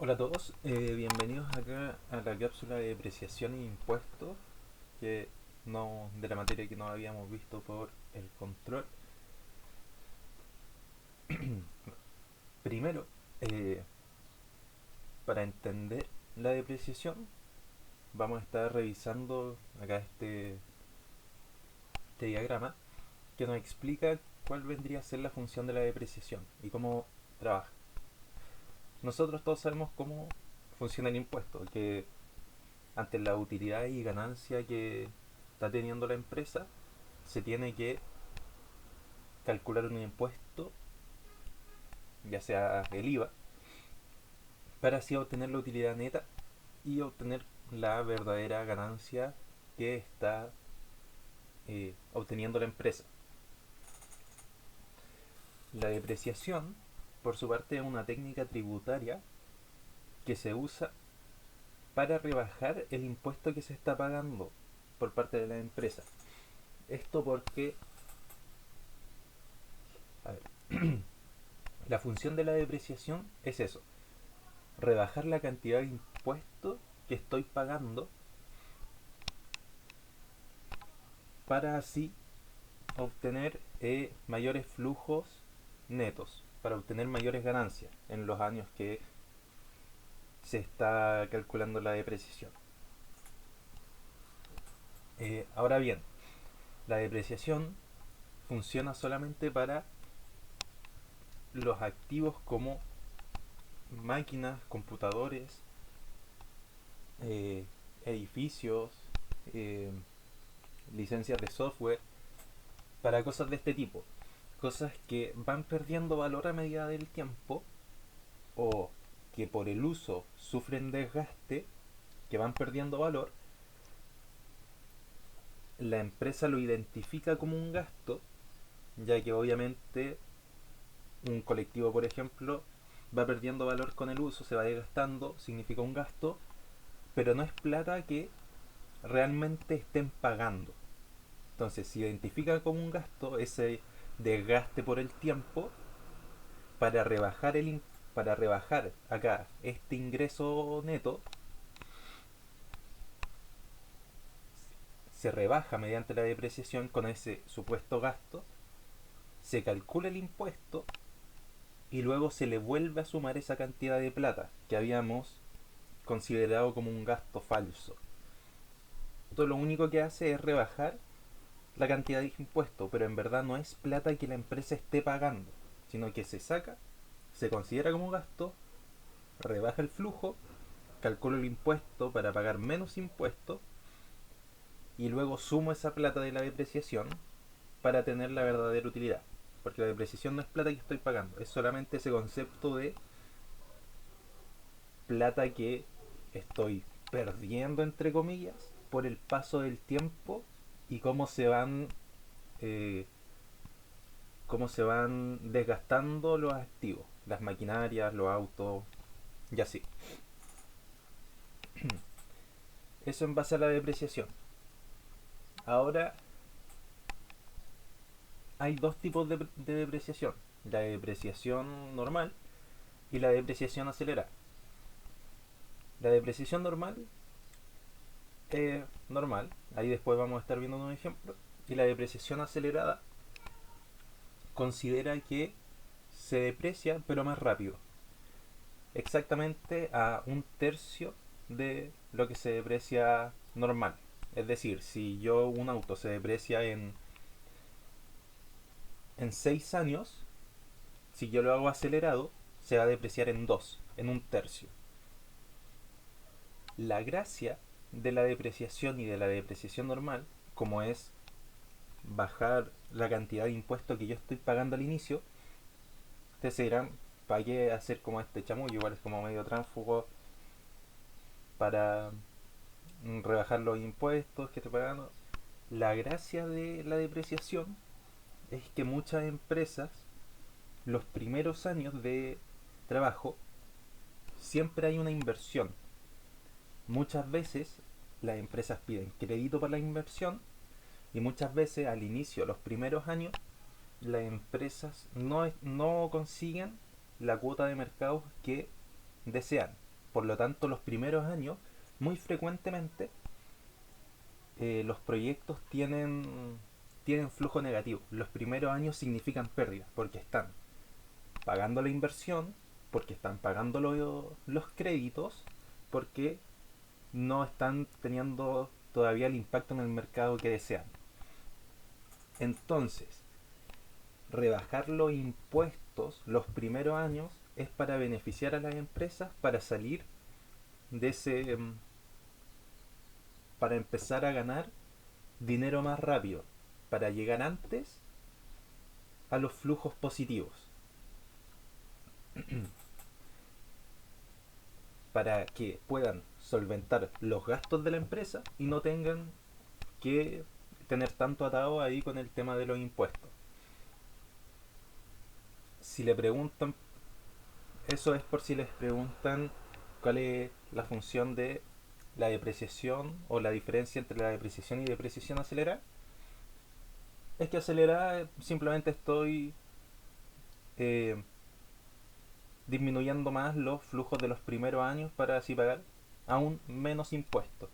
Hola a todos, bienvenidos acá a la cápsula de depreciación e impuestos que no, de la materia que no habíamos visto por el control. Primero, eh, para entender la depreciación, vamos a estar revisando acá este diagrama que nos explica cuál vendría a ser la función de la depreciación y cómo trabaja. Nosotros todos sabemos cómo funciona el impuesto, que ante la utilidad y ganancia que está teniendo la empresa, se tiene que calcular un impuesto, ya sea el IVA, para así obtener la utilidad neta y obtener la verdadera ganancia que está obteniendo la empresa. La depreciación, por su parte, es una técnica tributaria que se usa para rebajar el impuesto que se está pagando por parte de la empresa. Esto porque, a ver, la función de la depreciación es eso, rebajar la cantidad de impuesto que estoy pagando para así obtener mayores flujos netos, para obtener mayores ganancias en los años que se está calculando la depreciación. Ahora bien, la depreciación funciona solamente para los activos como máquinas, computadores, eh, edificios, eh, licencias de software, para cosas de este tipo. Cosas que van perdiendo valor a medida del tiempo o que por el uso sufren desgaste, que van perdiendo valor, la empresa lo identifica como un gasto, ya que obviamente un colectivo, por ejemplo, va perdiendo valor con el uso, se va desgastando, significa un gasto, pero no es plata que realmente estén pagando. Entonces, si identifica como un gasto ese desgaste por el tiempo, para rebajar para rebajar acá este ingreso neto, se rebaja mediante la depreciación con ese supuesto gasto, se calcula el impuesto y luego se le vuelve a sumar esa cantidad de plata que habíamos considerado como un gasto falso. Esto lo único que hace es rebajar la cantidad de impuesto, pero en verdad no es plata que la empresa esté pagando, sino que se saca, se considera como gasto, rebaja el flujo, calculo el impuesto para pagar menos impuestos y luego sumo esa plata de la depreciación para tener la verdadera utilidad. Porque la depreciación no es plata que estoy pagando, es solamente ese concepto de plata que estoy perdiendo, entre comillas, por el paso del tiempo y eh, cómo se van desgastando los activos, las maquinarias, los autos y así. Eso en base a la depreciación. Ahora hay dos tipos de depreciación, la depreciación normal y la depreciación acelerada. La depreciación normal es normal, ahí después vamos a estar viendo un ejemplo, y la depreciación acelerada considera que se deprecia pero más rápido, exactamente a un tercio de lo que se deprecia normal. Es decir, si un auto se deprecia en 6 años, si yo lo hago acelerado, se va a depreciar en 2 en un tercio. La gracia de la depreciación y de la depreciación normal, como es bajar la cantidad de impuestos que yo estoy pagando al inicio, ustedes se dirán, ¿para qué hacer como este chamullo? Igual es como medio tránsfugo para rebajar los impuestos que estoy pagando. La gracia de la depreciación es que muchas empresas, los primeros años de trabajo, siempre hay una inversión. Muchas veces las empresas piden crédito para la inversión y muchas veces al inicio, los primeros años, las empresas no consiguen la cuota de mercado que desean. Por lo tanto, los primeros años, muy frecuentemente, los proyectos tienen flujo negativo. Los primeros años significan pérdidas porque están pagando la inversión, porque están pagando los créditos, porque no están teniendo todavía el impacto en el mercado que desean. Entonces, rebajar los impuestos los primeros años es para beneficiar a las empresas para salir de para empezar a ganar dinero más rápido, para llegar antes a los flujos positivos, para que puedan solventar los gastos de la empresa y no tengan que tener tanto atado ahí con el tema de los impuestos. Si le preguntan, eso es por si les preguntan cuál es la función de la depreciación o la diferencia entre la depreciación y depreciación acelerada. Es que acelerada simplemente estoy eh, disminuyendo más los flujos de los primeros años para así pagar aún menos impuestos.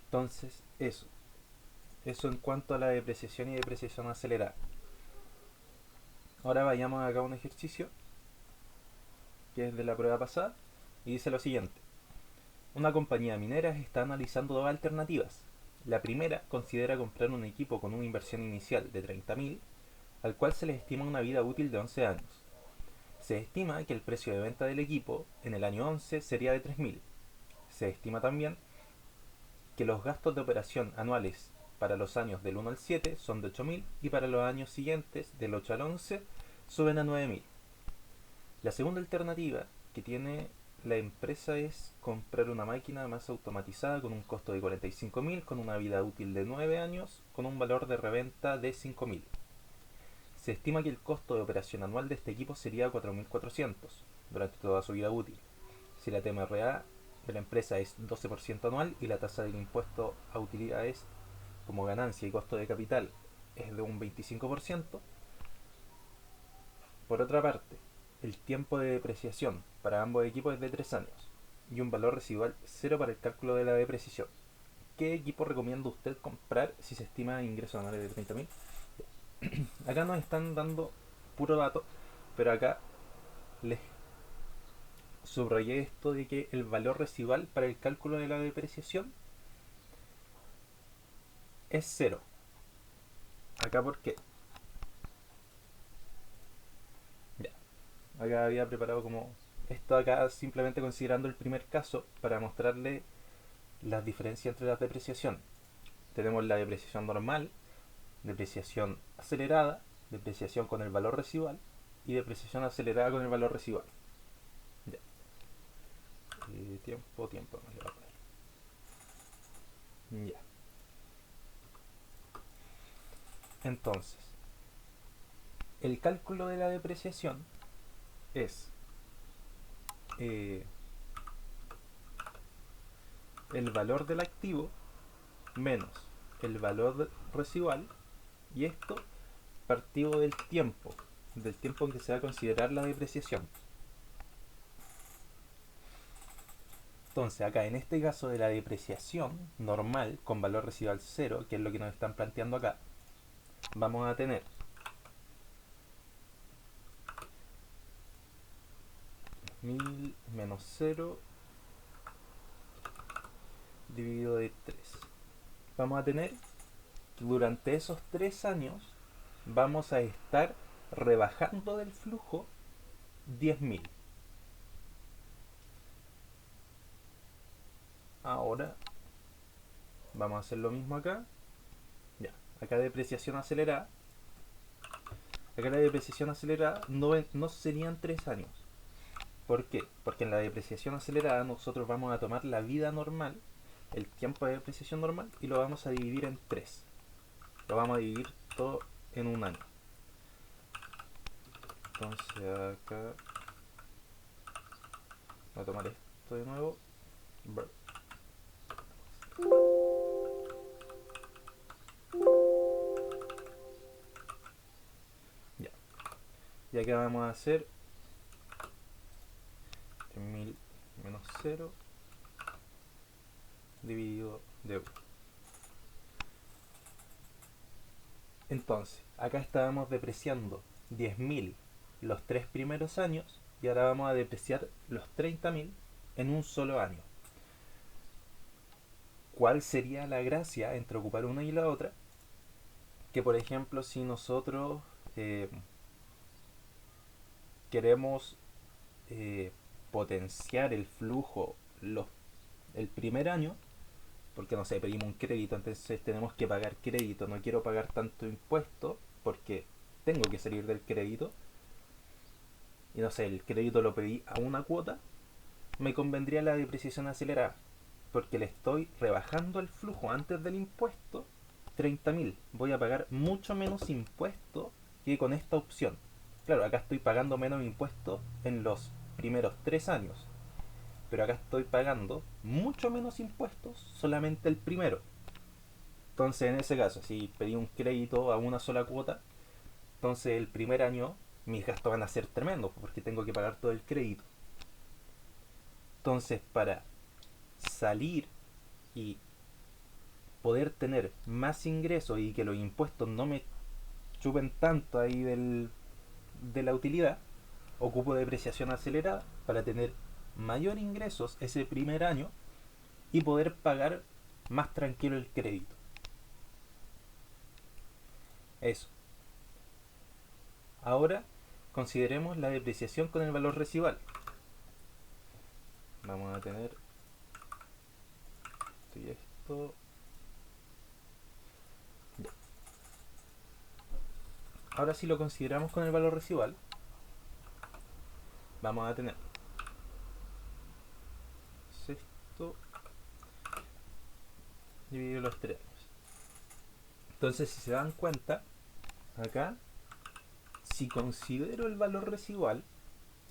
Entonces, eso en cuanto a la depreciación y depreciación acelerada. Ahora vayamos acá a un ejercicio que es de la prueba pasada y dice lo siguiente. Una compañía minera está analizando dos alternativas. La primera considera comprar un equipo con una inversión inicial de 30.000, al cual se le estima una vida útil de 11 años. Se estima que el precio de venta del equipo en el año 11 sería de 3.000. Se estima también que los gastos de operación anuales para los años del 1 al 7 son de 8.000 y para los años siguientes, del 8 al 11, suben a 9.000. La segunda alternativa que tiene la empresa es comprar una máquina más automatizada con un costo de 45.000, con una vida útil de 9 años, con un valor de reventa de 5.000. Se estima que el costo de operación anual de este equipo sería 4.400 durante toda su vida útil. Si la TMRA de la empresa es 12% anual y la tasa del impuesto a utilidades como ganancia y costo de capital es de un 25%, por otra parte, el tiempo de depreciación para ambos equipos es de 3 años y un valor residual cero para el cálculo de la depreciación. ¿Qué equipo recomienda usted comprar si se estima ingresos anuales de 30.000? Acá nos están dando puro dato, pero acá les subrayé esto de que el valor residual para el cálculo de la depreciación es cero. Acá porque ya, acá había preparado como esto acá simplemente considerando el primer caso para mostrarle las diferencias entre las depreciaciones. Tenemos la depreciación normal, depreciación acelerada, depreciación con el valor residual y depreciación acelerada con el valor residual. Ya. Tiempo, no le va a poner. Ya. Entonces, el cálculo de la depreciación es eh, el valor del activo menos el valor residual, y esto partido del tiempo en que se va a considerar la depreciación. Entonces, acá en este caso de la depreciación normal con valor residual cero, que es lo que nos están planteando acá, vamos a tener 1000 menos 0 dividido de 3. Vamos a tener que durante esos 3 años vamos a estar rebajando del flujo 10.000. Ahora vamos a hacer lo mismo acá. Ya, acá depreciación acelerada. Acá la depreciación acelerada no serían 3 años. ¿Por qué? Porque en la depreciación acelerada nosotros vamos a tomar la vida normal, el tiempo de depreciación normal, y lo vamos a dividir en 3. Lo vamos a dividir todo en un año. Entonces acá voy a tomar esto de nuevo. Ya. Y acá vamos a hacer 1000 menos 0 dividido de 1. Entonces, acá estábamos depreciando 10.000 los 3 primeros años y ahora vamos a depreciar los 30.000 en un solo año. ¿Cuál sería la gracia entre ocupar una y la otra? Que por ejemplo, si nosotros queremos potenciar el flujo el primer año, porque no sé, pedimos un crédito, entonces tenemos que pagar crédito, no quiero pagar tanto impuesto porque tengo que salir del crédito, y no sé, el crédito lo pedí a una cuota, me convendría la depreciación acelerada, porque le estoy rebajando el flujo antes del impuesto 30.000. Voy a pagar mucho menos impuesto que con esta opción. Claro, acá estoy pagando menos impuesto en los primeros 3 años, pero acá estoy pagando mucho menos impuestos solamente el primero. Entonces, en ese caso, si pedí un crédito a una sola cuota, entonces el primer año mis gastos van a ser tremendos porque tengo que pagar todo el crédito. Entonces, para salir y poder tener más ingresos y que los impuestos no me chupen tanto ahí de la utilidad, ocupo depreciación acelerada para tener mayor ingresos ese primer año y poder pagar más tranquilo el crédito. Eso. Ahora consideremos la depreciación con el valor residual. Vamos a tener esto y esto. Ya. Ahora si lo consideramos con el valor residual, vamos a tener esto dividido los 3 años. Entonces, si se dan cuenta, acá, si considero el valor residual,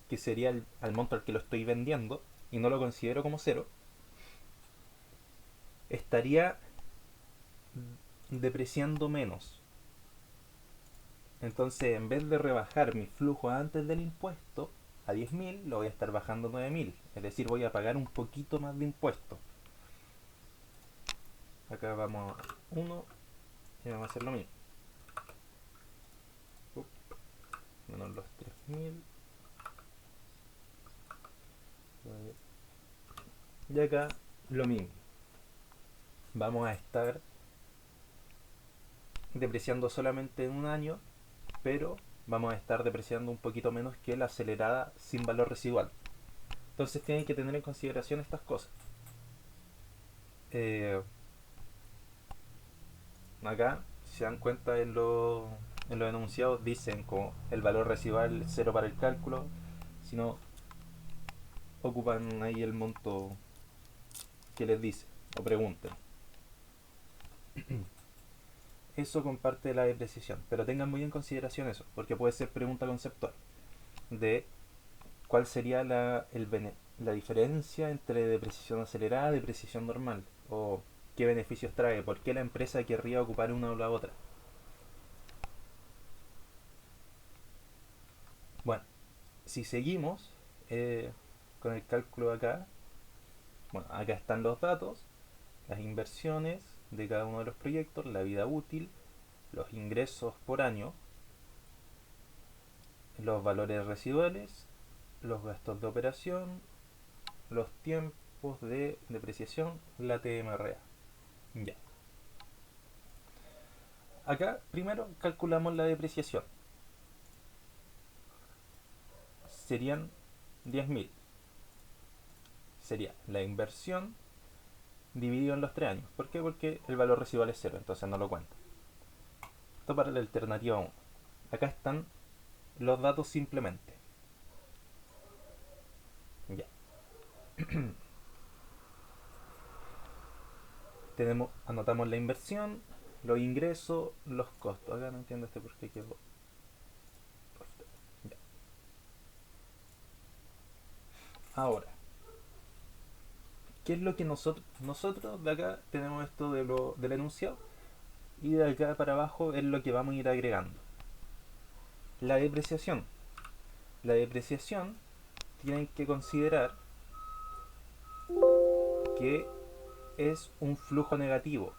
que sería al monto al que lo estoy vendiendo, y no lo considero como cero, estaría depreciando menos. Entonces, en vez de rebajar mi flujo antes del impuesto a 10.000, lo voy a estar bajando a 9.000. Es decir, voy a pagar un poquito más de impuesto. Acá vamos a 1 y vamos a hacer lo mismo. Menos los 3.000. Y acá lo mismo. Vamos a estar depreciando solamente en un año, pero vamos a estar depreciando un poquito menos que la acelerada sin valor residual. Entonces tienen que tener en consideración estas cosas. Acá, si se dan cuenta en los enunciados, dicen como el valor residual cero para el cálculo, si no ocupan ahí el monto que les dice o pregunten. Eso comparte la depreciación, pero tengan muy en consideración eso, porque puede ser pregunta conceptual de cuál sería la diferencia entre depreciación acelerada y depreciación normal, o qué beneficios trae, por qué la empresa querría ocupar una o la otra. Bueno, si seguimos con el cálculo acá, bueno, acá están los datos, las inversiones de cada uno de los proyectos, la vida útil, los ingresos por año, los valores residuales, los gastos de operación, los tiempos de depreciación, la TMRA. Ya. Acá primero calculamos la depreciación. Serían 10.000. Sería la inversión dividido en los 3 años. ¿Por qué? Porque el valor residual es 0, entonces no lo cuenta. Esto para la alternativa 1. Acá están los datos simplemente. Ya. Anotamos la inversión, los ingresos, los costos. Acá no entiendo por qué quedó. Ya. Ahora, ¿qué es lo que nosotros de acá tenemos esto del enunciado? Y de acá para abajo es lo que vamos a ir agregando. La depreciación. La depreciación tienen que considerar que es un flujo negativo.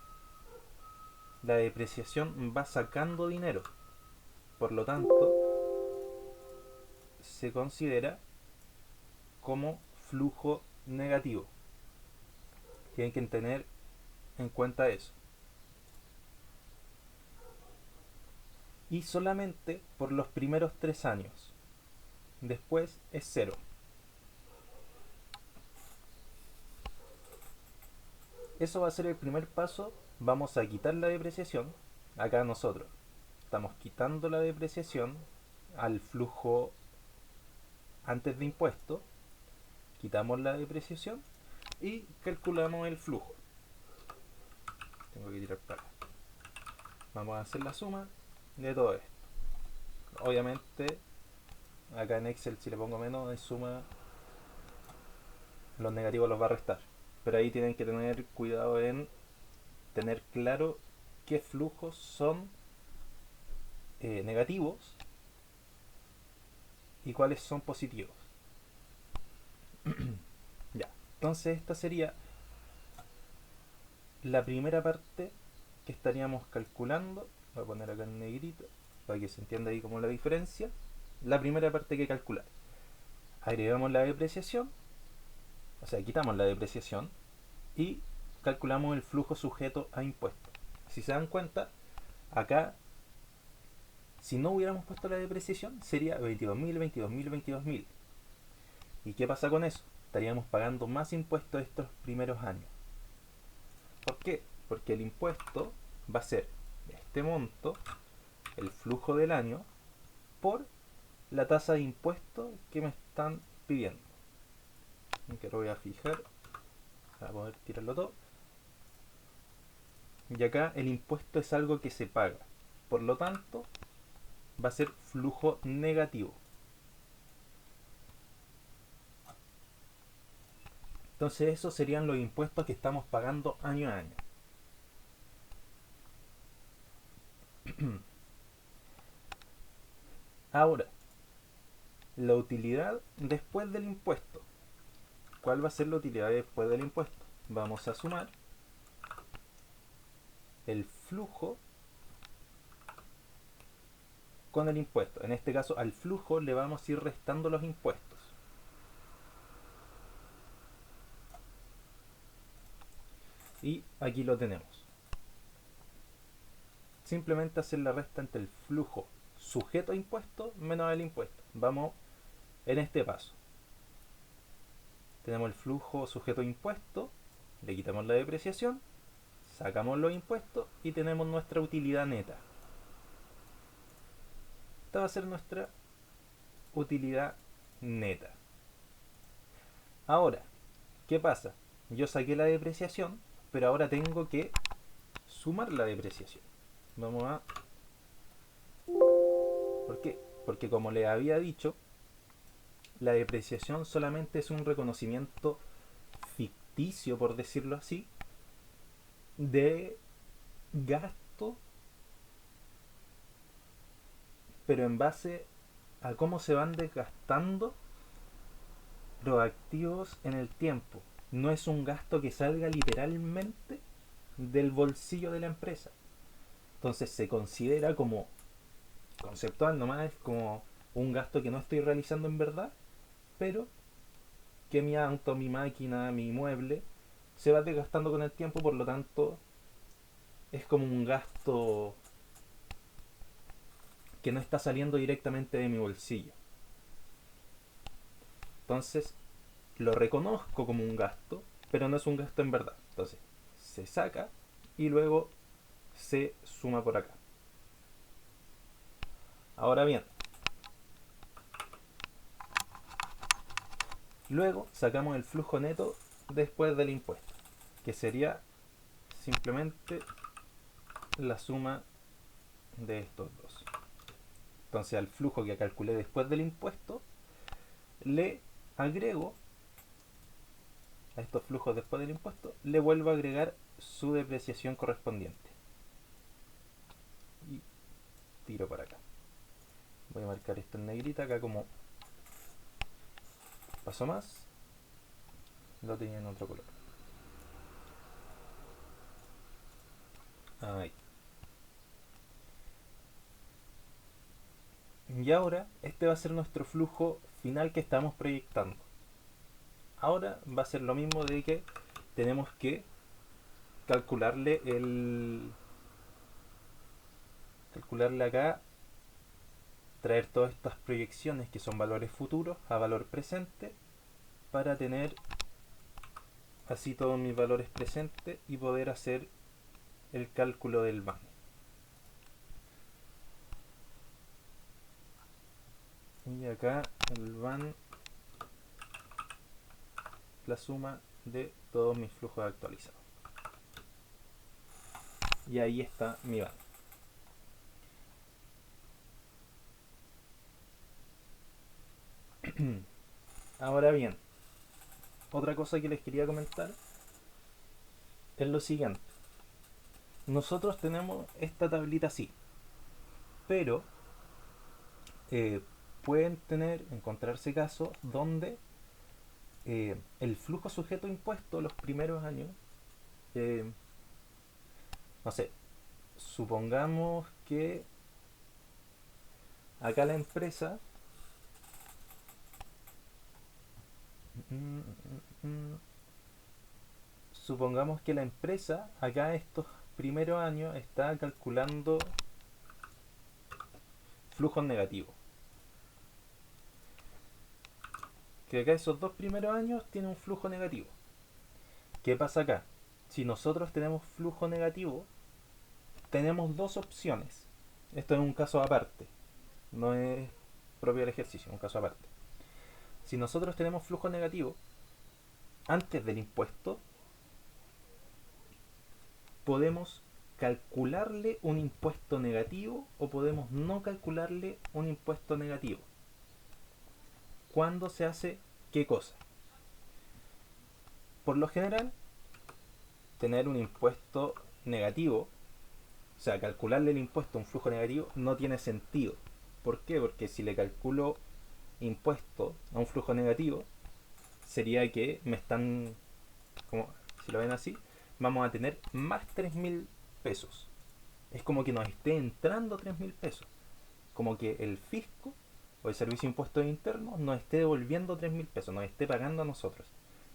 La depreciación va sacando dinero, por lo tanto se considera como flujo negativo. Tienen que tener en cuenta eso. Y solamente por los primeros 3 años. Después es cero. Eso va a ser el primer paso. Vamos a quitar la depreciación. Acá nosotros estamos quitando la depreciación al flujo antes de impuesto. Quitamos la depreciación y calculamos el flujo. Tengo que tirar para acá. Vamos a hacer la suma de todo esto. Obviamente, acá en Excel, si le pongo menos, es suma, los negativos los va a restar. Pero ahí tienen que tener cuidado en tener claro qué flujos son negativos y cuáles son positivos. Ya, entonces esta sería la primera parte que estaríamos calculando. Voy a poner acá en negrito para que se entienda ahí como la diferencia. La primera parte que calcular. Agregamos la depreciación, o sea, quitamos la depreciación y calculamos el flujo sujeto a impuestos. Si se dan cuenta, acá, si no hubiéramos puesto la depreciación, sería 22.000, 22.000, 22.000. ¿Y qué pasa con eso? Estaríamos pagando más impuestos estos primeros años. ¿Por qué? Porque el impuesto va a ser este monto, el flujo del año, por la tasa de impuesto que me están pidiendo. Que lo voy a fijar para poder tirarlo todo. Y acá el impuesto es algo que se paga. Por lo tanto, va a ser flujo negativo. Entonces esos serían los impuestos que estamos pagando año a año. Ahora, la utilidad después del impuesto. ¿Cuál va a ser la utilidad después del impuesto? Vamos a sumar el flujo con el impuesto. En este caso, al flujo le vamos a ir restando los impuestos. Y aquí lo tenemos. Simplemente hacer la resta entre el flujo sujeto a impuesto menos el impuesto. Vamos en este paso. Tenemos el flujo sujeto a impuesto, le quitamos la depreciación, sacamos los impuestos y tenemos nuestra utilidad neta. Esta va a ser nuestra utilidad neta. Ahora, ¿qué pasa? Yo saqué la depreciación, pero ahora tengo que sumar la depreciación. Vamos a... ¿Por qué? Porque como les había dicho, la depreciación solamente es un reconocimiento ficticio, por decirlo así, de gasto, pero en base a cómo se van desgastando los activos en el tiempo. No es un gasto que salga literalmente del bolsillo de la empresa. Entonces se considera como conceptual nomás, es como un gasto que no estoy realizando en verdad, pero que mi auto, mi máquina, mi mueble se va desgastando con el tiempo, por lo tanto es como un gasto que no está saliendo directamente de mi bolsillo. Entonces lo reconozco como un gasto, pero no es un gasto en verdad. Entonces se saca y luego se suma por acá. Ahora bien, luego sacamos el flujo neto después del impuesto, que sería simplemente la suma de estos dos. Entonces al flujo que calculé después del impuesto le agrego a estos flujos después del impuesto, le vuelvo a agregar su depreciación correspondiente. Y tiro para acá. Voy a marcar esto en negrita acá como paso más, lo tenía en otro color. Ahí. Y ahora este va a ser nuestro flujo final que estamos proyectando. Ahora va a ser lo mismo de que tenemos que calcularle calcularle acá, traer todas estas proyecciones que son valores futuros a valor presente para tener así todos mis valores presentes y poder hacer el cálculo del van. Y acá el van, la suma de todos mis flujos actualizados. Y ahí está mi van. Ahora bien, otra cosa que les quería comentar es lo siguiente. Nosotros tenemos esta tablita así, pero eh, pueden encontrarse casos donde el flujo sujeto a impuesto los primeros años, eh, no sé, supongamos que acá la empresa supongamos que la empresa acá estos primeros años está calculando flujos negativos, que acá esos dos primeros años tiene un flujo negativo. ¿Qué pasa acá? Si nosotros tenemos flujo negativo, tenemos dos opciones. Esto es un caso aparte, no es propio del ejercicio, es un caso aparte. Si nosotros tenemos flujo negativo antes del impuesto, podemos calcularle un impuesto negativo o podemos no calcularle un impuesto negativo. ¿Cuándo se hace qué cosa? Por lo general, tener un impuesto negativo, o sea, calcularle el impuesto a un flujo negativo no tiene sentido. ¿Por qué? Porque si le calculo impuesto a un flujo negativo, sería que me están, como si lo ven así, vamos a tener más 3.000 pesos. Es como que nos esté entrando 3.000 pesos. Como que el fisco o el servicio de impuestos internos nos esté devolviendo 3.000 pesos, nos esté pagando a nosotros.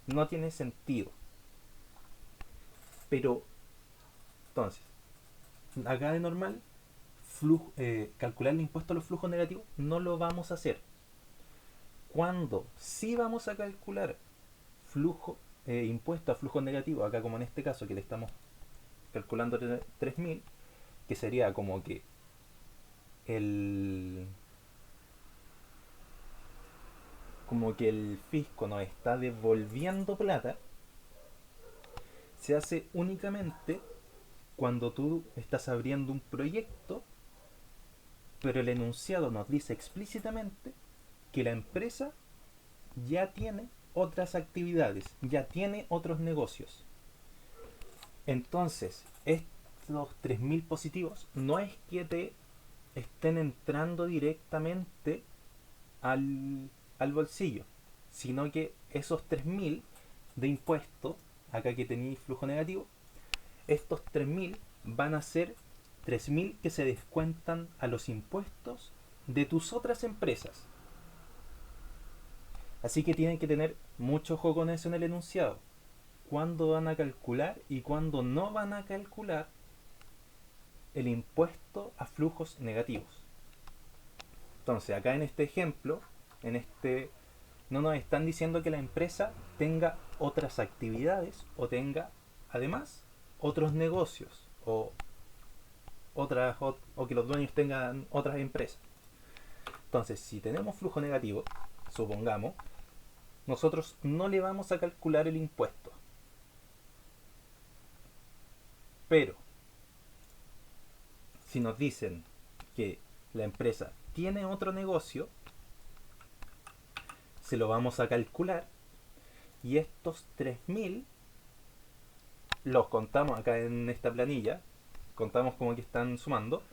No tiene sentido. Pero, entonces, acá de normal, calcular el impuesto a los flujos negativos no lo vamos a hacer. Cuando sí vamos a calcular impuesto a flujos negativos, acá como en este caso que le estamos calculando 3.000, que sería como que el fisco nos está devolviendo plata, se hace únicamente cuando tú estás abriendo un proyecto, pero el enunciado nos dice explícitamente que la empresa ya tiene otras actividades, ya tiene otros negocios. Entonces, estos 3.000 positivos no es que te estén entrando directamente al bolsillo, sino que esos 3.000 de impuesto, acá que tenéis flujo negativo, estos 3.000 van a ser 3.000 que se descuentan a los impuestos de tus otras empresas. Así que tienen que tener mucho ojo con eso en el enunciado. Cuándo van a calcular y cuándo no van a calcular el impuesto a flujos negativos. Entonces, acá en este ejemplo, no nos están diciendo que la empresa tenga otras actividades o tenga además otros negocios o que los dueños tengan otras empresas. Entonces, si tenemos flujo negativo, supongamos, nosotros no le vamos a calcular el impuesto. Pero, si nos dicen que la empresa tiene otro negocio, se lo vamos a calcular y estos 3.000 los contamos acá en esta planilla, contamos como que están sumando,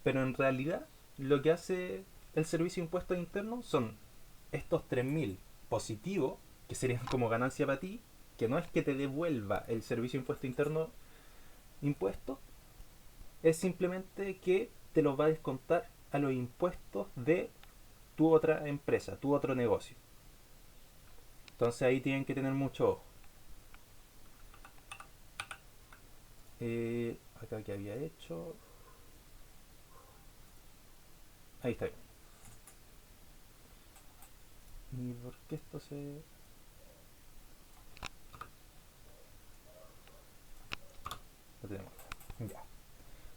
pero en realidad lo que hace el servicio de impuestos internos son estos 3.000 positivo, que sería como ganancia para ti, que no es que te devuelva el servicio de impuesto interno impuesto, es simplemente que te los va a descontar a los impuestos de tu otra empresa, tu otro negocio. Entonces ahí tienen que tener mucho ojo. Acá que había hecho. Ahí está bien. ¿Y por qué esto se...? Lo tenemos. Ya.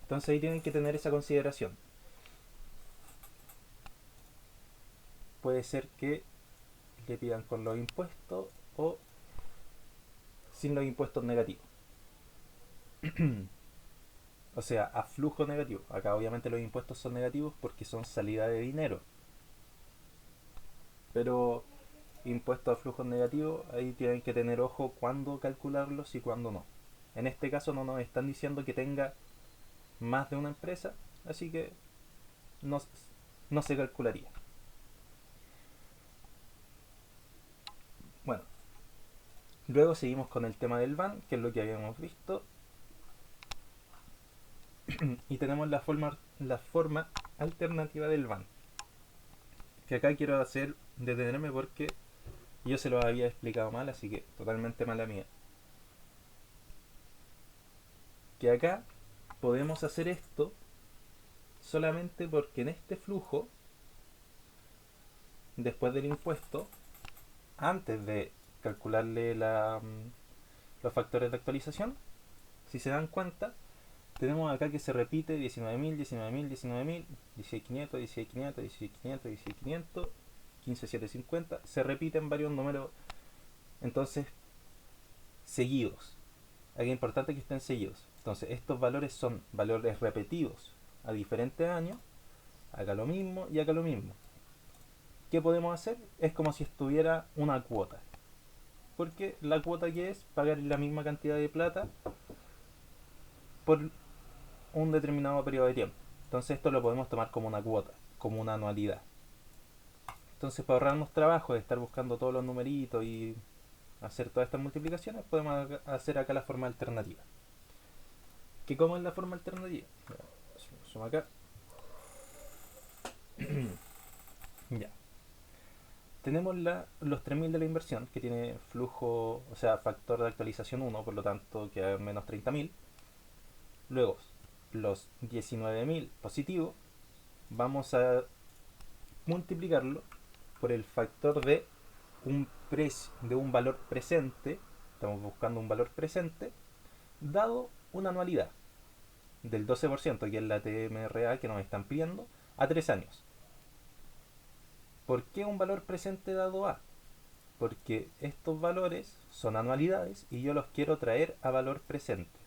Entonces ahí tienen que tener esa consideración. Puede ser que le pidan con los impuestos o sin los impuestos negativos. O sea, a flujo negativo. Acá obviamente los impuestos son negativos porque son salida de dinero. Pero impuestos a flujos negativos, ahí tienen que tener ojo cuándo calcularlos y cuándo no. En este caso no nos están diciendo que tenga más de una empresa, así que no, no se calcularía. Bueno, luego seguimos con el tema del ban, que es lo que habíamos visto. Y tenemos la forma alternativa del ban. Que acá quiero detenerme porque yo se lo había explicado mal, así que totalmente mala mía. Que acá podemos hacer esto solamente porque en este flujo, después del impuesto, antes de calcularle los factores de actualización, si se dan cuenta, tenemos acá que se repite 19.000, 19.000, 19.000, 16.500, 16.500, 16.500, 16.500, 15.750. Se repiten varios números, entonces, seguidos. Aquí es importante que estén seguidos. Entonces, estos valores son valores repetidos a diferentes años. Acá lo mismo y acá lo mismo. ¿Qué podemos hacer? Es como si estuviera una cuota. Porque la cuota que es pagar la misma cantidad de plata por un determinado periodo de tiempo. Entonces esto lo podemos tomar como una cuota, como una anualidad. Entonces para ahorrarnos trabajo de estar buscando todos los numeritos y hacer todas estas multiplicaciones, podemos hacer acá la forma alternativa. ¿Qué cómo es la forma alternativa? Suma acá. Ya. Tenemos los 3.000 de la inversión, que tiene flujo, o sea, factor de actualización 1, por lo tanto queda menos 30.000. Luego, los 19.000 positivos, vamos a multiplicarlo por el factor de un valor presente, estamos buscando un valor presente, dado una anualidad del 12%, que es la TMRA que nos están pidiendo, a 3 años. ¿Por qué un valor presente dado a? Porque estos valores son anualidades y yo los quiero traer a valor presente.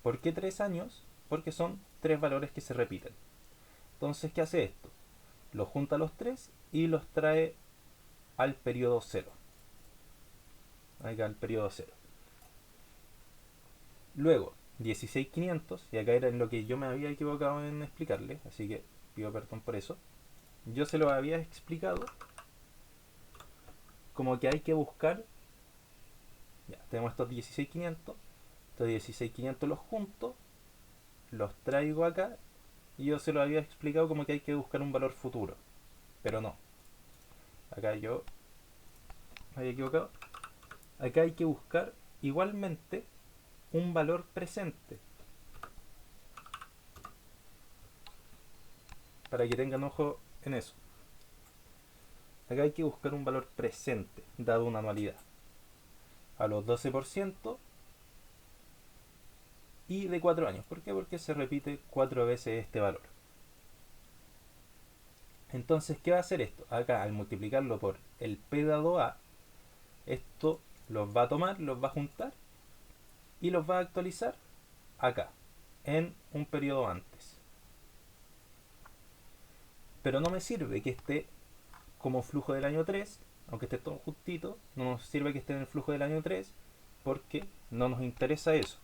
¿Por qué 3 años? Porque son 3 valores que se repiten. Entonces, ¿qué hace esto? Los junta los 3 y los trae al periodo 0. Acá al periodo 0. Luego, 16.500, y acá era en lo que yo me había equivocado en explicarle, así que pido perdón por eso. Yo se lo había explicado como que hay que buscar, ya, tenemos estos 16.500, estos 16.500 los junto, los traigo acá, y yo se lo había explicado como que hay que buscar un valor futuro, pero no. Acá yo me había equivocado. Acá hay que buscar igualmente un valor presente. Para que tengan ojo en eso. Acá hay que buscar un valor presente, dado una anualidad. A los 12% y de 4 años. ¿Por qué? Porque se repite 4 veces este valor. Entonces, ¿qué va a hacer esto? Acá, al multiplicarlo por el P dado A, esto los va a tomar, los va a juntar y los va a actualizar acá, en un periodo antes. Pero no me sirve que esté como flujo del año 3, aunque esté todo justito, no nos sirve que esté en el flujo del año 3 porque no nos interesa eso.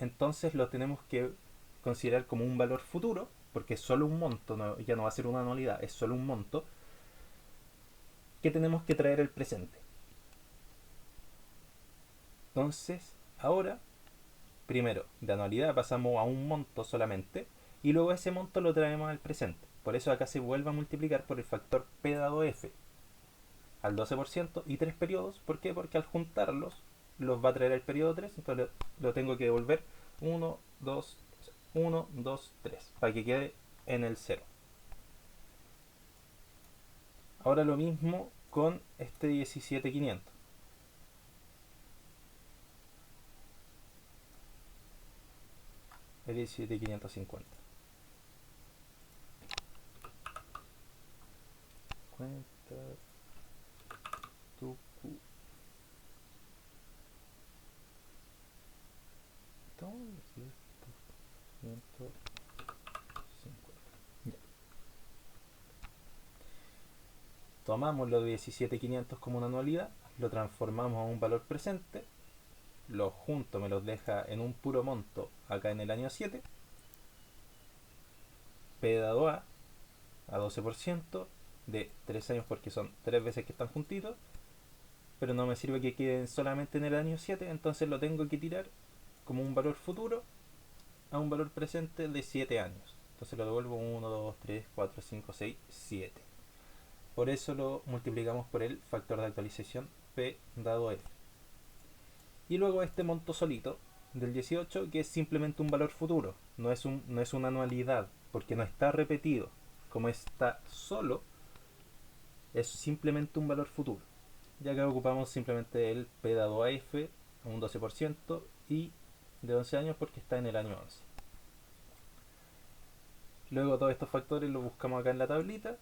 Entonces lo tenemos que considerar como un valor futuro, porque es solo un monto, ya no va a ser una anualidad, es solo un monto, que tenemos que traer al presente. Entonces, ahora, primero, de anualidad pasamos a un monto solamente y luego ese monto lo traemos al presente. Por eso acá se vuelve a multiplicar por el factor P dado F al 12% y 3 periodos. ¿Por qué? Porque al juntarlos los va a traer el periodo 3, entonces lo tengo que devolver 1, 2, 1, 2, 3 para que quede en el 0. Ahora lo mismo con este 17500. El 17550. Cuenta tu Q. Entonces, 150. Ya. Tomamos lo de 17500 como una anualidad, lo transformamos a un valor presente, los junto, me los deja en un puro monto acá en el año 7, P dado a 12% de 3 años porque son 3 veces que están juntitos, pero no me sirve que queden solamente en el año 7, entonces lo tengo que tirar como un valor futuro a un valor presente de 7 años. Entonces lo devuelvo 1, 2, 3, 4, 5, 6, 7. Por eso lo multiplicamos por el factor de actualización P dado F. Y luego este monto solito del 18, que es simplemente un valor futuro, no es una anualidad, porque no está repetido. Como está solo, es simplemente un valor futuro. Ya que ocupamos simplemente el P dado a F, un 12%, y de 11 años porque está en el año 11. Luego todos estos factores los buscamos acá en la tablita.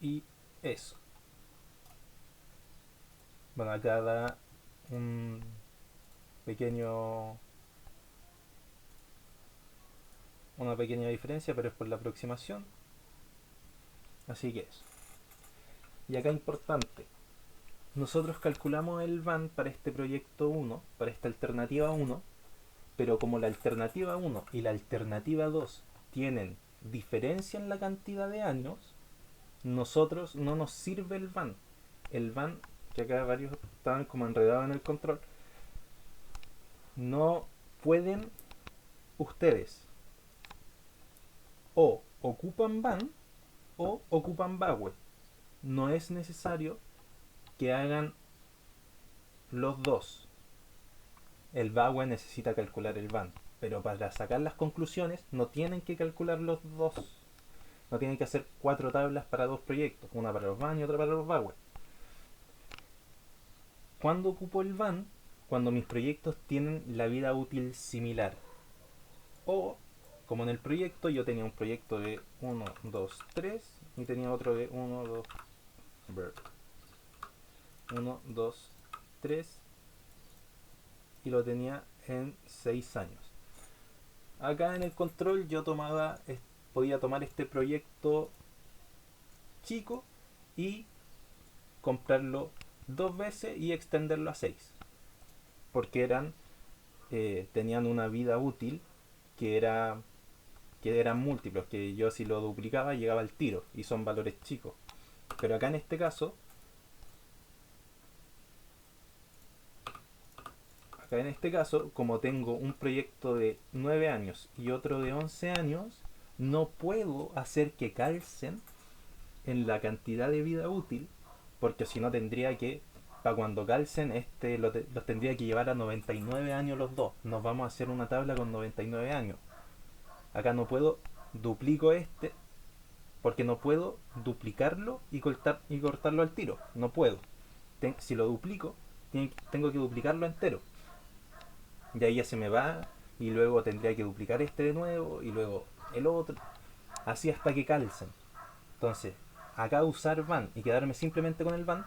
Y eso. Bueno, acá da un pequeño una pequeña diferencia, pero es por la aproximación. Así que eso. Y acá importante, nosotros calculamos el VAN para este proyecto 1, para esta alternativa 1, pero como la alternativa 1 y la alternativa 2 tienen diferencia en la cantidad de años, nosotros no nos sirve el VAN. El VAN, que acá varios estaban como enredados en el control, no pueden ustedes o ocupan VAN o ocupan BAWE. No es necesario que hagan los dos. El BAWE necesita calcular el VAN, pero para sacar las conclusiones no tienen que calcular los dos. No tienen que hacer 4 tablas para 2 proyectos, una para los VAN y otra para los BAWE. ¿Cuándo ocupo el VAN? Cuando mis proyectos tienen la vida útil similar. O, como en el proyecto, yo tenía un proyecto de 1, 2, 3 y tenía otro de 1, 2, 1, 2, 3 y lo tenía en 6 años. Acá en el control yo podía tomar este proyecto chico y comprarlo 2 veces y extenderlo a 6, porque tenían una vida útil que eran múltiplos, que yo si lo duplicaba llegaba al tiro y son valores chicos. Pero acá en este caso, como tengo un proyecto de 9 años y otro de 11 años, no puedo hacer que calcen en la cantidad de vida útil, porque si no tendría que, para cuando calcen, los tendría que llevar a 99 años los dos. Nos vamos a hacer una tabla con 99 años. Acá no puedo, duplico porque no puedo duplicarlo y cortarlo al tiro. No puedo. Si lo duplico, tengo que duplicarlo entero. Y ahí ya se me va, y luego tendría que duplicar este de nuevo, y luego el otro. Así hasta que calcen. Entonces, acá usar VAN y quedarme simplemente con el VAN,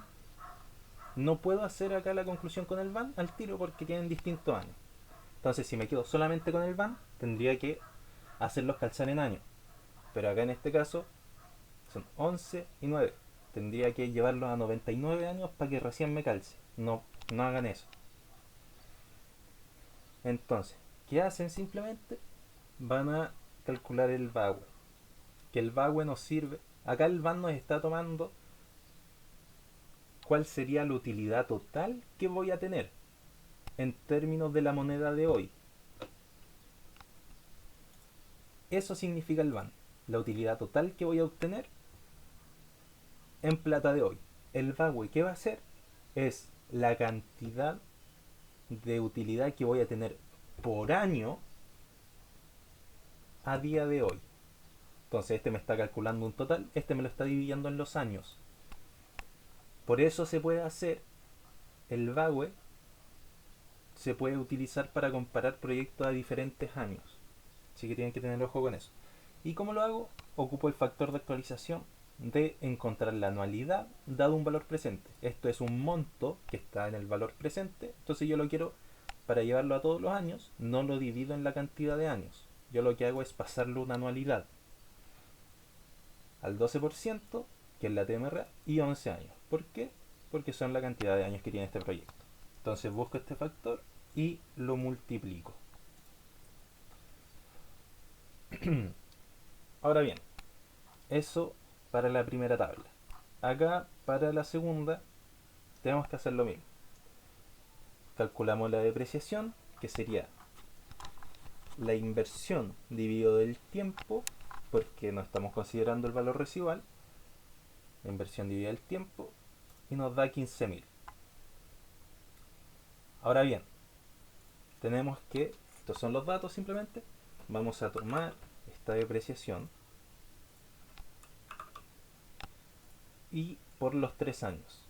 no puedo hacer acá la conclusión con el VAN al tiro porque tienen distintos años. Entonces, si me quedo solamente con el VAN, tendría que hacerlos calzar en años. Pero acá en este caso son 11 y 9. Tendría que llevarlos a 99 años para que recién me calce. No, no hagan eso. Entonces, ¿qué hacen? Simplemente van a calcular el VAWE. Que el VAWE nos sirve. Acá el VAN nos está tomando cuál sería la utilidad total que voy a tener en términos de la moneda de hoy. Eso significa el BAN, la utilidad total que voy a obtener en plata de hoy. El BAWE, ¿qué va a hacer? Es la cantidad de utilidad que voy a tener por año a día de hoy. Entonces este me está calculando un total, este me lo está dividiendo en los años. Por eso se puede hacer el BAWE, se puede utilizar para comparar proyectos a diferentes años. Así que tienen que tener ojo con eso. ¿Y cómo lo hago? Ocupo el factor de actualización de encontrar la anualidad dado un valor presente. Esto es un monto que está en el valor presente, entonces yo lo quiero para llevarlo a todos los años, no lo divido en la cantidad de años. Yo lo que hago es pasarle una anualidad al 12%, que es la TMRA, y 11 años. ¿Por qué? Porque son la cantidad de años que tiene este proyecto. Entonces busco este factor y lo multiplico. Ahora bien, eso para la primera tabla. Acá, para la segunda, tenemos que hacer lo mismo. Calculamos la depreciación, que sería la inversión dividido del tiempo, porque no estamos considerando el valor residual. La inversión dividida del tiempo, y nos da 15.000. Ahora bien, tenemos que, estos son los datos simplemente, vamos a tomar esta depreciación y por los 3 años.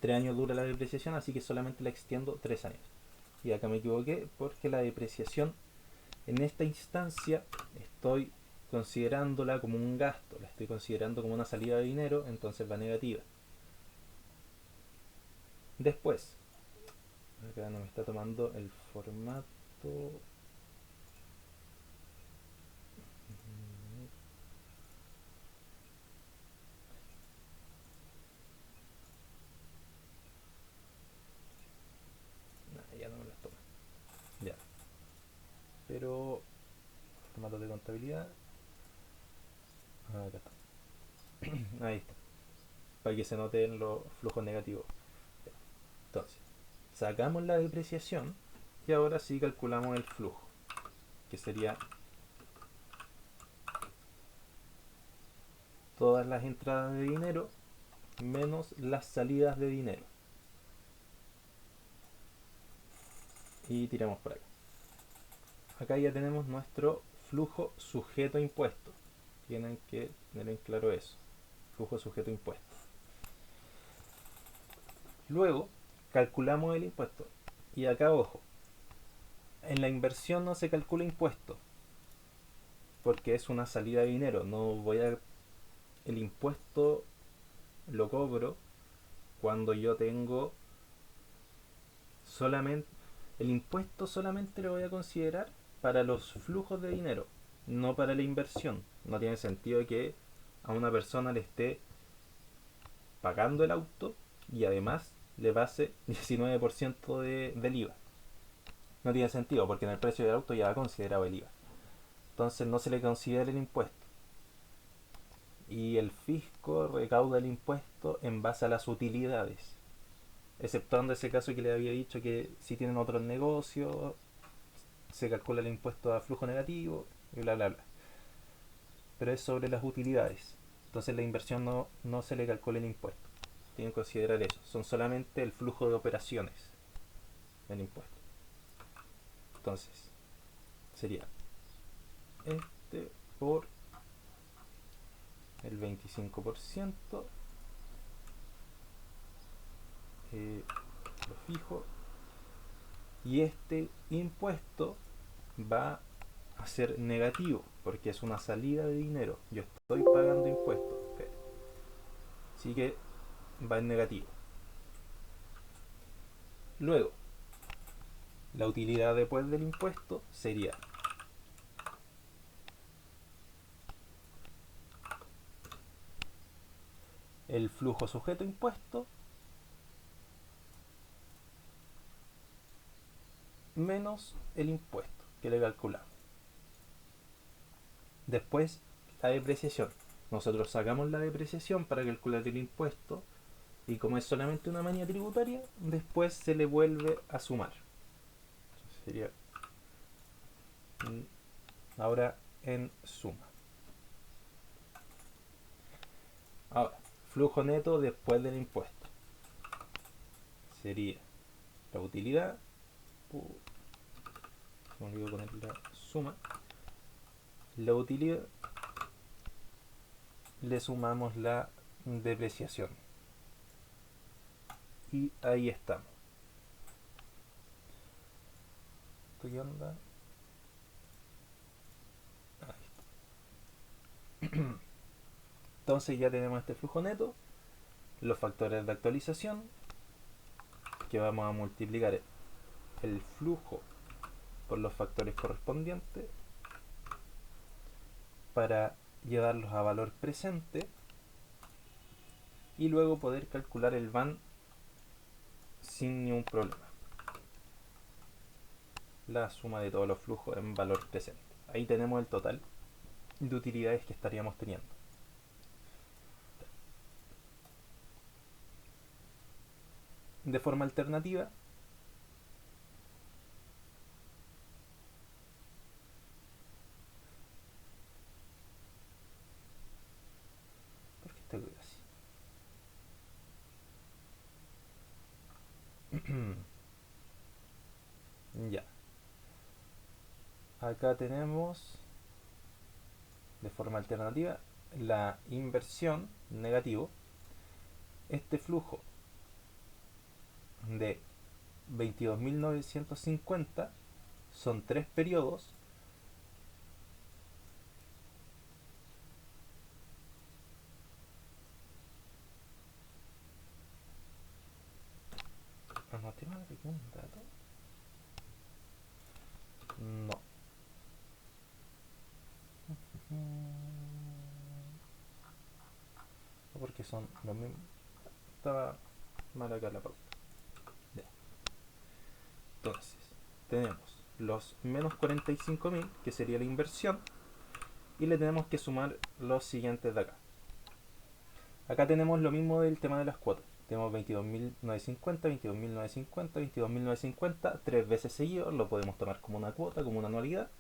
3 años dura la depreciación, así que solamente la extiendo 3 años. Y acá me equivoqué porque la depreciación en esta instancia estoy considerándola como un gasto, la estoy considerando como una salida de dinero, entonces va negativa. Después, acá no me está tomando el formato. Ya no me las toma. Ya. Pero formato de contabilidad. Acá está. Ahí está. Para que se noten los flujos negativos. Entonces, sacamos la depreciación y ahora sí calculamos el flujo, que sería todas las entradas de dinero menos las salidas de dinero. Y tiramos por acá. Acá ya tenemos nuestro flujo sujeto a impuestos. Tienen que tener en claro eso. Flujo sujeto a impuestos. Luego calculamos el impuesto. Y acá ojo, en la inversión no se calcula impuesto porque es una salida de dinero. No voy a, el impuesto lo cobro cuando yo tengo solamente, el impuesto solamente lo voy a considerar para los flujos de dinero, no para la inversión. No tiene sentido que a una persona le esté pagando el auto y además le pase 19% del IVA. No tiene sentido porque en el precio del auto ya va considerado el IVA. Entonces no se le considera el impuesto. Y el fisco recauda el impuesto en base a las utilidades. Exceptuando ese caso que le había dicho que si tienen otros negocios, se calcula el impuesto a flujo negativo y bla bla bla. Pero es sobre las utilidades. Entonces la inversión no se le calcula el impuesto. Tienen que considerar eso. Son solamente el flujo de operaciones del impuesto. Entonces, sería este por el 25%, lo fijo, y este impuesto va a ser negativo porque es una salida de dinero. Yo estoy pagando impuestos, así que va en negativo. Luego, la utilidad después del impuesto sería el flujo sujeto a impuesto menos el impuesto que le calculamos. Después, la depreciación. Nosotros sacamos la depreciación para calcular el impuesto y como es solamente una manía tributaria, después se le vuelve a sumar. Sería ahora en suma. Ahora, flujo neto después del impuesto. Sería la utilidad. Me olvidó poner la suma. La utilidad le sumamos la depreciación. Y ahí estamos. ¿Esto qué onda? Ahí está. Entonces ya tenemos este flujo neto, los factores de actualización, que vamos a multiplicar el flujo por los factores correspondientes para llevarlos a valor presente y luego poder calcular el VAN sin ningún problema. La suma de todos los flujos en valor presente. Ahí tenemos el total de utilidades que estaríamos teniendo. De forma alternativa, ¿por qué estoy así? Ya. Acá tenemos de forma alternativa la inversión negativo. Este flujo de 22.950 son 3 periodos anotemos aquí un dato. No. Porque son los mismos. Estaba mal acá la pauta. Ya. Entonces, tenemos los menos 45.000, que sería la inversión, y le tenemos que sumar los siguientes de acá. Acá tenemos lo mismo del tema de las cuotas. Tenemos 22.950, 22.950, 22.950, 3 veces seguidos. Lo podemos tomar como una cuota, como una anualidad.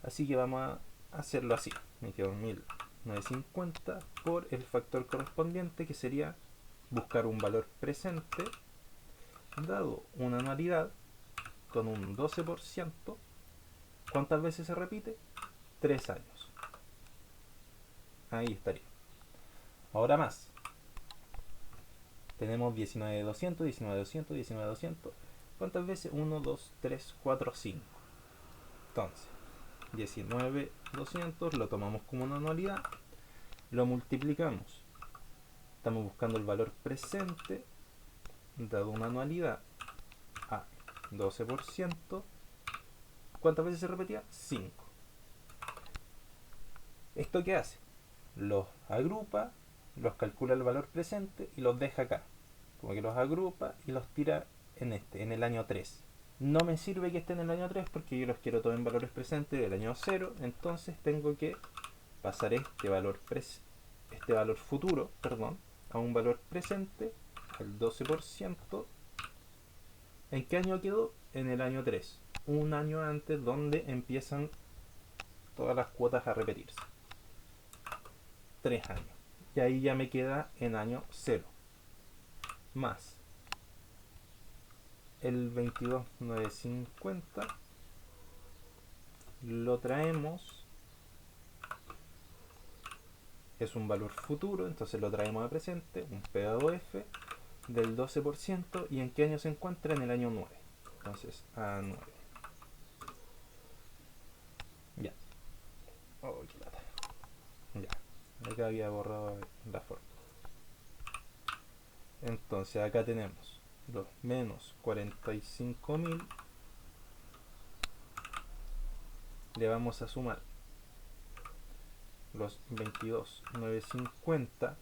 Así que vamos a hacerlo así. 22.950 por el factor correspondiente, que sería buscar un valor presente dado una anualidad con un 12%. ¿Cuántas veces se repite? 3 años. Ahí estaría. Ahora más. Tenemos 19.200, 19.200, 19.200. ¿Cuántas veces? 1, 2, 3, 4, 5. Entonces, 19.200 lo tomamos como una anualidad. Lo multiplicamos. Estamos buscando el valor presente dado una anualidad a 12%. ¿Cuántas veces se repetía? 5. ¿Esto qué hace? Los agrupa, los calcula el valor presente y los deja acá. Como que los agrupa y los tira en el año 3. No me sirve que esté en el año 3 porque yo los quiero todo en valores presentes del año 0. Entonces tengo que pasar este valor futuro, a un valor presente, al 12%. ¿En qué año quedó? En el año 3. Un año antes, donde empiezan todas las cuotas a repetirse. 3 años. Y ahí ya me queda en año 0. Más el 22.950 lo traemos, es un valor futuro, entonces lo traemos a presente, un P dado F del 12%. ¿Y en qué año se encuentra? En el año 9. Entonces a 9. Ya. Oh, qué lata. Ya. Acá había borrado la forma. Entonces acá tenemos los menos 45.000. Le vamos a sumar los 22.950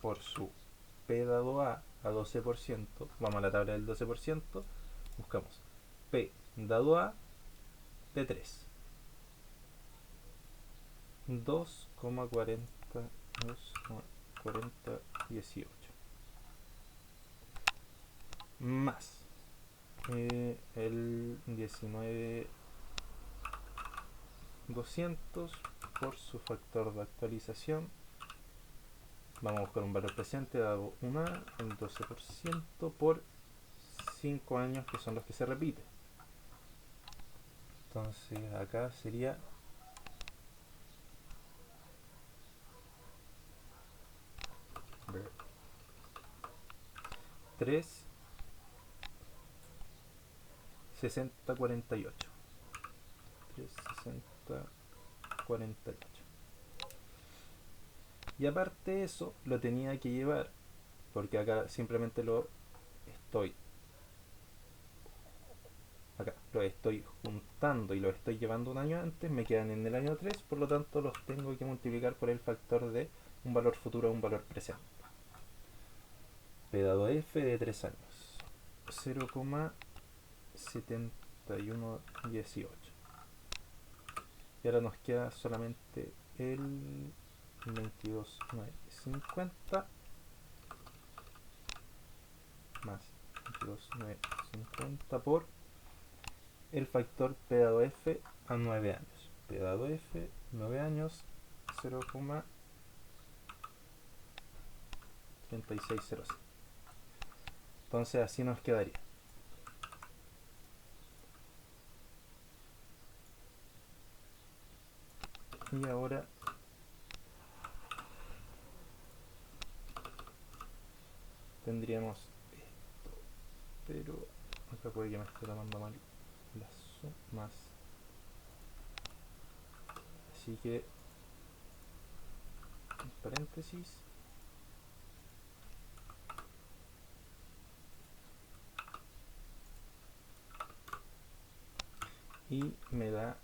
por su P dado A 12%. Vamos a la tabla del 12%. Buscamos P dado A de 3. 2,40 40, 18 más el 19,200 por su factor de actualización. Vamos a buscar un valor presente dado una, el 12% por 5 años, que son los que se repiten. Entonces acá sería 3,6048. 3,6048. Y aparte de eso, lo tenía que llevar, porque acá simplemente lo estoy juntando y lo estoy llevando un año antes, me quedan en el año 3, por lo tanto los tengo que multiplicar por el factor de un valor futuro a un valor presente. P dado F de 3 años, 0,7118. Y ahora nos queda solamente el 22,950 más 22,950 por el factor P dado F a 9 años. P dado F, 9 años, 0,3606. Entonces así nos quedaría. Y ahora tendríamos esto, pero acá puede que me esté tomando mal las sumas, así que paréntesis y me da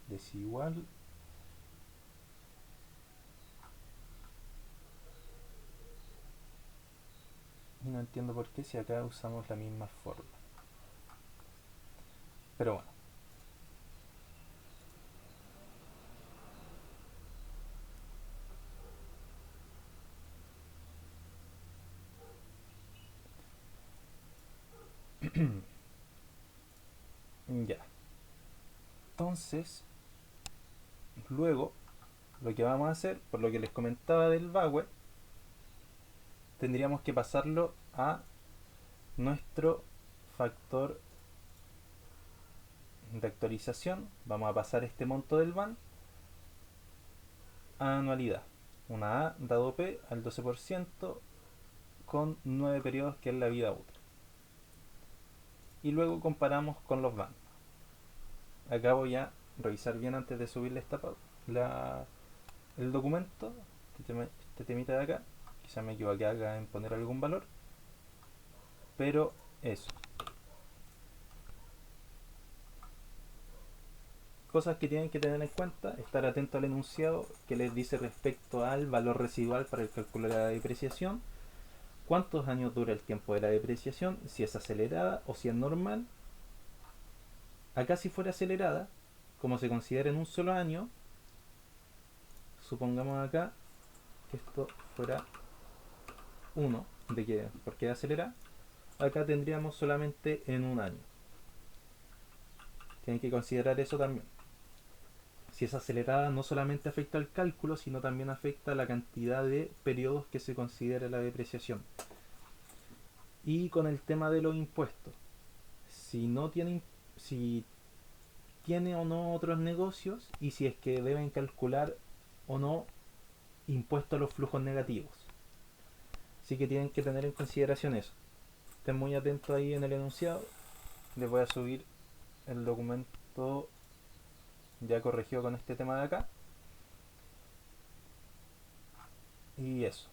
desigual y no entiendo por qué si acá usamos la misma forma, pero bueno. Ya, entonces luego lo que vamos a hacer, por lo que les comentaba del Bower, tendríamos que pasarlo a nuestro factor de actualización. Vamos a pasar este monto del BAN a anualidad, una A dado P al 12% con 9 periodos, que es la vida útil, y luego comparamos con los BAN. Acá voy a revisar bien antes de subirle el documento, este temita de acá. Quizá me equivoqué acá en poner algún valor, pero eso. Cosas que tienen que tener en cuenta: estar atento al enunciado que les dice respecto al valor residual para el cálculo de la depreciación, cuántos años dura el tiempo de la depreciación, si es acelerada o si es normal. Acá, si fuera acelerada, como se considera en un solo año, supongamos acá que esto fuera 1, de que porque es acelerada, acá tendríamos solamente en un año. Tienen que considerar eso también. Si es acelerada, no solamente afecta al cálculo, sino también afecta la cantidad de periodos que se considera la depreciación. Y con el tema de los impuestos, si tiene o no otros negocios, y si es que deben calcular o no impuesto a los flujos negativos. Así que tienen que tener en consideración eso. Estén muy atentos ahí en el enunciado. Les voy a subir el documento ya corregido con este tema de acá. Y eso.